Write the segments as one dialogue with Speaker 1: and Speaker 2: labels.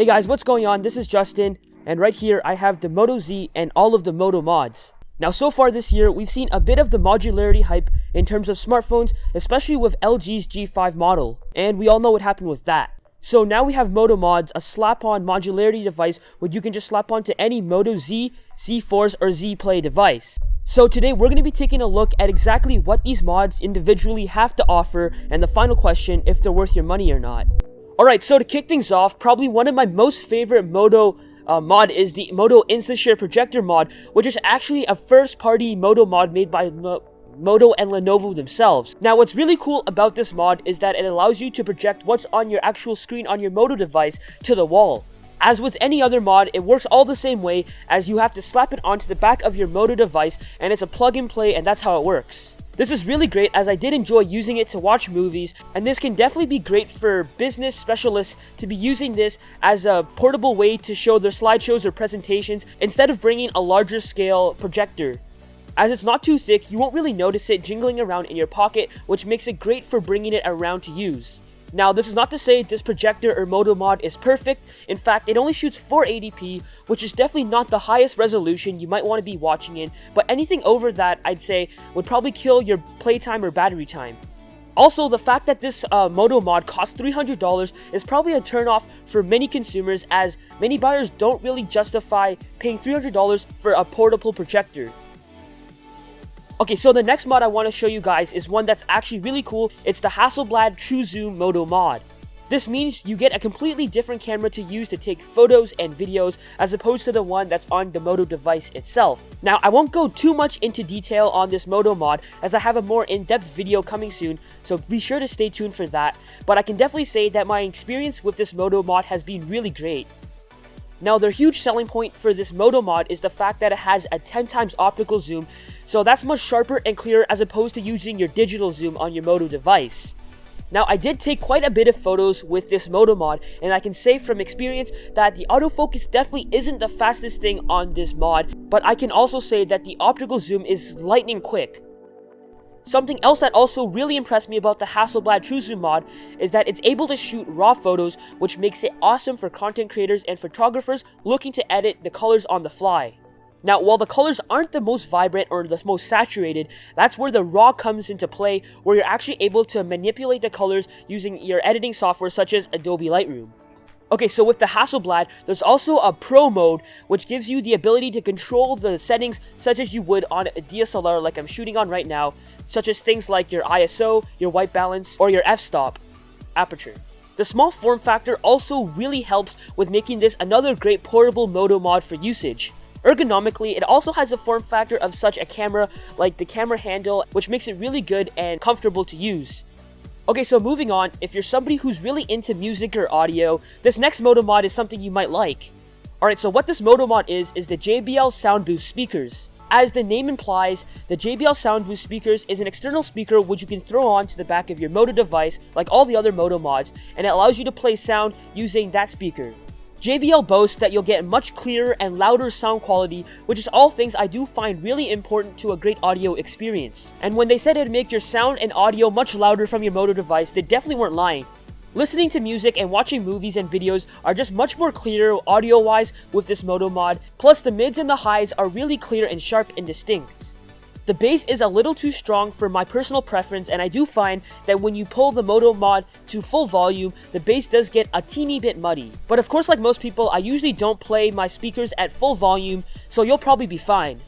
Speaker 1: guys, what's going on? This is Justin, and right here I have the Moto Z and all of the Moto Mods. Now, so far this year, we've seen a bit of the modularity hype in terms of smartphones, especially with LG's G5 model, and we all know what happened with that. So now we have Moto Mods, a slap-on modularity device which you can just slap onto any Moto Z, Z Force, or Z Play device. So today we're going to be taking a look at exactly what these mods individually have to offer, and the final question, if they're worth your money or not. Alright, so to kick things off, probably one of my most favorite Moto mod is the Moto InstaShare Projector mod, which is actually a first-party Moto mod made by Moto and Lenovo themselves. Now, what's really cool about this mod is that it allows you to project what's on your actual screen on your Moto device to the wall. As with any other mod, it works all the same way, as you have to slap it onto the back of your Moto device, and it's a plug and play, and that's how it works. This is really great, as I did enjoy using it to watch movies, and this can definitely be great for business specialists to be using this as a portable way to show their slideshows or presentations instead of bringing a larger scale projector. As it's not too thick, you won't really notice it jingling around in your pocket, which makes it great for bringing it around to use. Now, this is not to say this projector or Moto mod is perfect. In fact, it only shoots 480p, which is definitely not the highest resolution you might want to be watching in, but anything over that, I'd say, would probably kill your playtime or battery time. Also, the fact that this Moto mod costs $300 is probably a turnoff for many consumers, as many buyers don't really justify paying $300 for a portable projector. Okay, so the next mod I want to show you guys is one that's actually really cool. It's the Hasselblad True Zoom Moto mod. This means you get a completely different camera to use to take photos and videos as opposed to the one that's on the Moto device itself. Now, I won't go too much into detail on this Moto mod, as I have a more in-depth video coming soon, so be sure to stay tuned for that, but I can definitely say that my experience with this Moto mod has been really great. Now, the huge selling point for this Moto mod is the fact that it has a 10 times optical zoom, so that's much sharper and clearer as opposed to using your digital zoom on your Moto device. Now, I did take quite a bit of photos with this Moto mod, and I can say from experience that the autofocus definitely isn't the fastest thing on this mod, but I can also say that the optical zoom is lightning quick. Something else that also really impressed me about the Hasselblad True Zoom mod is that it's able to shoot raw photos, which makes it awesome for content creators and photographers looking to edit the colors on the fly. Now, while the colors aren't the most vibrant or the most saturated, that's where the raw comes into play, where you're actually able to manipulate the colors using your editing software such as Adobe Lightroom. Okay, so with the Hasselblad, there's also a Pro mode, which gives you the ability to control the settings such as you would on a DSLR like I'm shooting on right now, such as things like your ISO, your white balance, or your f-stop aperture. The small form factor also really helps with making this another great portable Moto mod for usage. Ergonomically, it also has a form factor of such a camera like the camera handle, which makes it really good and comfortable to use. Okay, so moving on, if you're somebody who's really into music or audio, this next Moto mod is something you might like. Alright, so what this Moto mod is the JBL Sound Boost speakers. As the name implies, the JBL Sound Boost speakers is an external speaker which you can throw on to the back of your Moto device like all the other Moto mods, and it allows you to play sound using that speaker. JBL boasts that you'll get much clearer and louder sound quality, which is all things I do find really important to a great audio experience. And when they said it'd make your sound and audio much louder from your Moto device, they definitely weren't lying. Listening to music and watching movies and videos are just much more clear audio-wise with this Moto mod, plus the mids and the highs are really clear and sharp and distinct. The bass is a little too strong for my personal preference, and I do find that when you pull the Moto mod to full volume, the bass does get a teeny bit muddy. But of course, like most people, I usually don't play my speakers at full volume, so you'll probably be fine.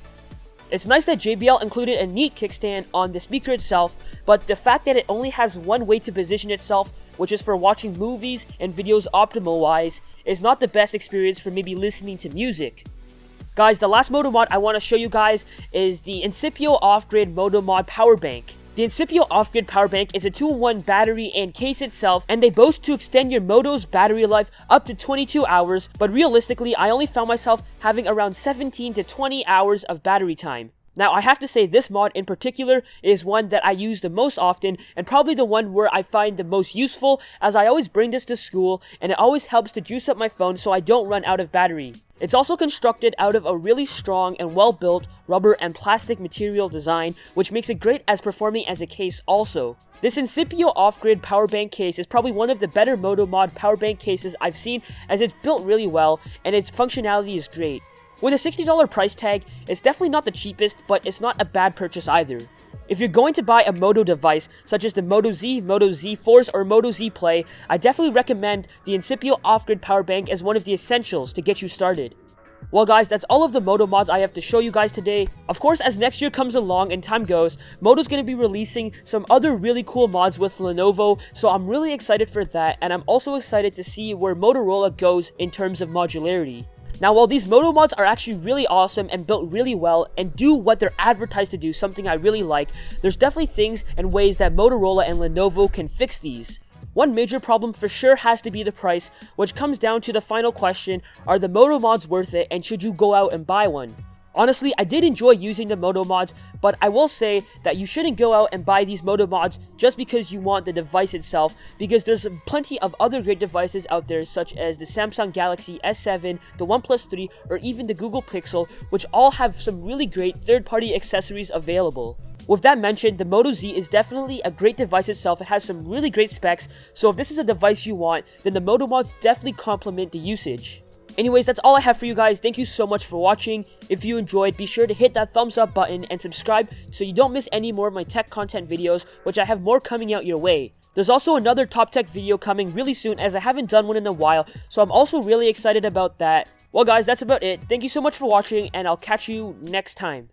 Speaker 1: It's nice that JBL included a neat kickstand on the speaker itself, but the fact that it only has one way to position itself, which is for watching movies and videos optimal-wise, is not the best experience for maybe listening to music. Guys, the last Moto mod I want to show you guys is the Incipio Off-Grid Moto Mod Power Bank. The Incipio Off-Grid Power Bank is a 2-in-1 battery and case itself, and they boast to extend your Moto's battery life up to 22 hours, but realistically, I only found myself having around 17 to 20 hours of battery time. Now, I have to say this mod in particular is one that I use the most often and probably the one where I find the most useful, as I always bring this to school and it always helps to juice up my phone so I don't run out of battery. It's also constructed out of a really strong and well-built rubber and plastic material design, which makes it great as performing as a case also. This Incipio off-grid power bank case is probably one of the better Moto Mod power bank cases I've seen, as it's built really well and its functionality is great. With a $60 price tag, it's definitely not the cheapest, but it's not a bad purchase either. If you're going to buy a Moto device, such as the Moto Z, Moto Z Force, or Moto Z Play, I definitely recommend the Incipio off-grid power bank as one of the essentials to get you started. Well guys, that's all of the Moto mods I have to show you guys today. Of course, as next year comes along and time goes, Moto's going to be releasing some other really cool mods with Lenovo, so I'm really excited for that, and I'm also excited to see where Motorola goes in terms of modularity. Now, while these Moto mods are actually really awesome and built really well and do what they're advertised to do, something I really like, there's definitely things and ways that Motorola and Lenovo can fix these. One major problem for sure has to be the price, which comes down to the final question: are the Moto mods worth it, and should you go out and buy one? Honestly, I did enjoy using the Moto mods, but I will say that you shouldn't go out and buy these Moto mods just because you want the device itself, because there's plenty of other great devices out there, such as the Samsung Galaxy S7, the OnePlus 3, or even the Google Pixel, which all have some really great third-party accessories available. With that mentioned, the Moto Z is definitely a great device itself. It has some really great specs, so if this is a device you want, then the Moto mods definitely complement the usage. Anyways, that's all I have for you guys. Thank you so much for watching. If you enjoyed, be sure to hit that thumbs up button and subscribe so you don't miss any more of my tech content videos, which I have more coming out your way. There's also another top tech video coming really soon, as I haven't done one in a while, so I'm also really excited about that. Well guys, that's about it. Thank you so much for watching, and I'll catch you next time.